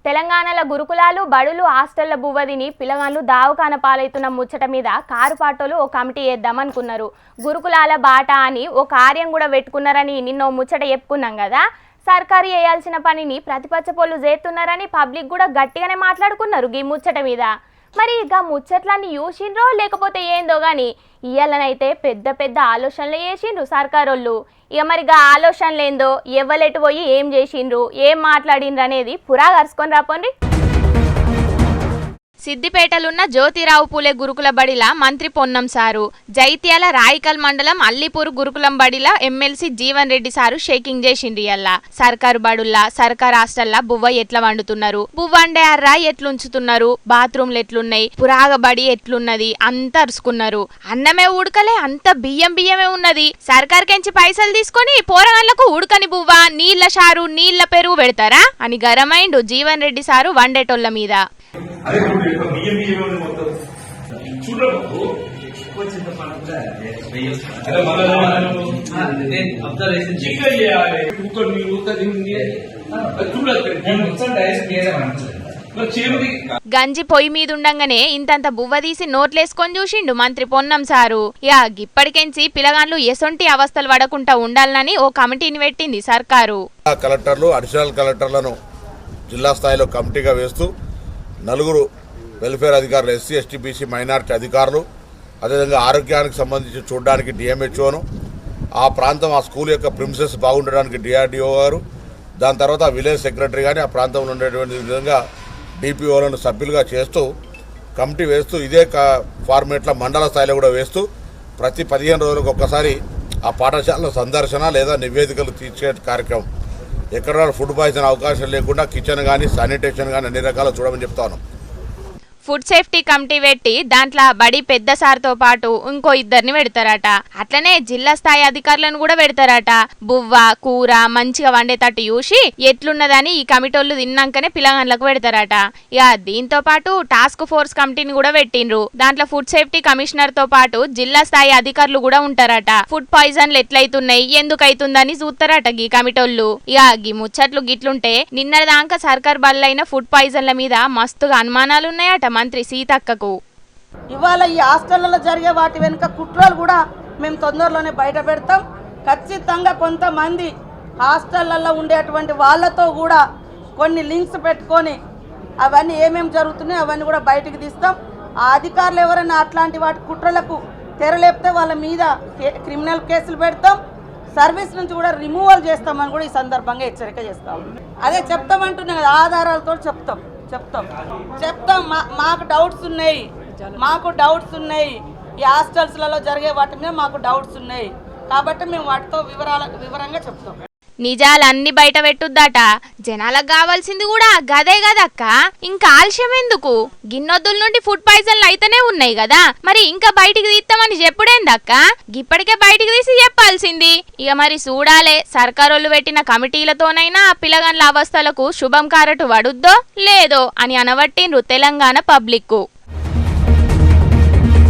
తెలంగాణలో గురుకులాలు బడులు హాస్టళ్ల బువ్వదిని పిల్లగాళ్ళు దావకాన పాలైతున్న ముచ్చట మీద కారు పాటోలు ఓ కమిటీ వేద్దామనుకున్నారు. గురుకులాల బాట అని ఓ కార్యం కూడా పెట్టుకున్నారని నిన్నో ముచ్చట చెప్పుకున్నాం కదా. సర్కారు చేయాల్సిన పనిని ప్రతిపక్ష పోలు చేస్తున్నారని పబ్లిక్ కూడా గట్టిగానే మాట్లాడుకున్నారు ఈ ముచ్చట మీద. మరి ఇక ముచ్చట్లన్నీ చూసిండ్రో లేకపోతే ఏందో గాని ఇయ్యాలనైతే పెద్ద పెద్ద ఆలోచనలు చేసిండ్రు సర్కారోళ్ళు. ఇక మరిగా ఆలోచనలు ఏందో ఎవ్వలెటు పోయి ఏం చేసిండ్రు ఏం మాట్లాడిండ్రు అనేది పురా కరుసుకొని రాపోండి. సిద్దిపేటలున్న జ్యోతిరావు పూలే గురుకుల బడిల మంత్రి పొన్నం సారు, జైత్యాల రాయికల్ మండలం అల్లిపూర్ గురుకులం బడిల MLC Jeevan Reddy sir shaking చేసిండ్రు. ఇయ్యాల సర్కారు బడుల్లా సర్కారు హాస్టల్లా బువ్వ ఎట్లా వండుతున్నారు, బువ్వ వండే అర్రా ఎట్లుంచుతున్నారు, బాత్రూమ్లు ఎట్లున్నాయి, పురాగ బడి ఎట్లున్నది అంతా అరుచుకున్నారు. అన్నమే ఉడకలే, అంత బియ్యమే ఉన్నది. సర్కార్కెంచి పైసలు తీసుకొని పోరగాళ్లకు ఉడకని బువ్వ నీళ్ల షారు నీళ్ల పెరుగు పెడతారా అని గరమైండు జీవన్ రెడ్డి సారు వండేటోళ్ల మీద. గంజి పొయ్యి మీద ఉండంగానే ఇంతంత బువ్వ తీసి నోట్లేసుకొని చూసిండు మంత్రి పొన్నం సారు. యా ఇప్పటికెంచి పిల్లగాండ్లు ఎసొంటి అవస్థలు పడకుండా ఉండాలని ఓ కమిటీని పెట్టింది సర్కారు. కలెక్టర్లు అడిషనల్ కలెక్టర్లను జిల్లా స్థాయిలో కమిటీగా వేస్తూ నలుగురు వెల్ఫేర్ అధికారులు, ఎస్సీ ఎస్టీ బీసీ మైనారిటీ అధికారులు, అదేవిధంగా ఆరోగ్యానికి సంబంధించి చూడడానికి డిఎంహెచ్ఓను, ఆ ప్రాంతం ఆ స్కూల్ యొక్క ప్రిన్సెస్ బాగుండడానికి డిఆర్డిఓ గారు, దాని తర్వాత విలేజ్ సెక్రటరీ కానీ ఆ ప్రాంతంలో ఉండేటువంటి విధంగా డిపిఓలను సభ్యులుగా చేస్తూ కమిటీ వేస్తూ ఇదే ఫార్మేట్లో మండల స్థాయిలో కూడా వేస్తూ ప్రతి 15 రోజులకు ఒక్కసారి ఆ పాఠశాలలో సందర్శన లేదా నివేదికలు తీర్చే కార్యక్రమం. ఎక్కడ ఫుడ్ పాయిజన్ అవకాశం లేకుండా కిచెన్ కానీ శానిటేషన్ కానీ అన్ని రకాలు చూడమని చెప్తాను. ఫుడ్ సేఫ్టీ కమిటీ పెట్టి దాంట్లో బడి పెద్ద సార్తో పాటు ఇంకో ఇద్దరిని పెడతారట. అట్లనే జిల్లా స్థాయి అధికారులను కూడా పెడతారట. బువ్వ కూర మంచిగా వండేటట్టు చూసి ఎట్లున్నదని ఈ కమిటీలు తిన్నాకనే పిల్లగాళ్ళకు పెడతారట. ఇక దీంతో పాటు టాస్క్ ఫోర్స్ కమిటీని కూడా పెట్టిండ్రు. దాంట్లో ఫుడ్ సేఫ్టీ కమిషనర్ తో పాటు జిల్లా స్థాయి అధికారులు కూడా ఉంటారట. ఫుడ్ పాయిజన్లు ఎట్లయితున్నాయి ఎందుకు అవుతుందని చూస్తారట ఈ కమిటీలు. ఇక ఈ ముచ్చట్లు గిట్లుంటే నిన్నదాకా సర్కార్ బల్లైన ఫుడ్ పాయిజన్ల మీద మస్తుగా అనుమానాలు ఉన్నాయట మంత్రి సీతక్కకు. ఇవాళ ఈ హాస్టళ్లలో జరిగే వాటి వెనుక కుట్రలు కూడా మేము తొందరలోనే బయట పెడతాం. ఖచ్చితంగా కొంతమంది హాస్టళ్లలో ఉండేటువంటి వాళ్ళతో కూడా కొన్ని లింక్స్ పెట్టుకొని అవన్నీ ఏమేమి జరుగుతున్నాయో అవన్నీ కూడా బయటకు తీస్తాం. ఆ అధికారులు ఎవరైనా అట్లాంటి వాటి కుట్రలకు తెరలేపితే వాళ్ళ మీద క్రిమినల్ కేసులు పెడతాం, సర్వీస్ నుంచి కూడా రిమూవల్ చేస్తామని కూడా ఈ సందర్భంగా హెచ్చరిక చేస్తాం. అదే చెప్తామంటున్నాం కదా, ఆధారాలతో చెప్తాం. మాకు డౌట్స్ ఉన్నాయి ఈ హాస్టల్స్లలో జరిగే వాటి మీద మాకు డౌట్స్ ఉన్నాయి కాబట్టి మేము వాటితో వివరంగా చెప్తాం. నిజాలన్నీ బయట పెట్టుద్దట. జనాలకు కావాల్సింది కూడా గదే కదక్క, ఇంకా ఆలస్యం ఎందుకు? గిన్నొద్దుల నుండి ఫుడ్ పాయిజన్లు అయితేనే ఉన్నాయి కదా, మరి ఇంకా బయటికి తీస్తామని చెప్పుడేందక్క? ఇప్పటికే బయటికి తీసి చెప్పాల్సింది. ఇక మరి చూడాలే సర్కారోళ్ళు పెట్టిన కమిటీలతోనైనా పిల్లగాండ్ల అవస్థలకు శుభం కారటు వడుద్దో లేదో అని అనబట్టిండ్రు తెలంగాణ పబ్లిక్.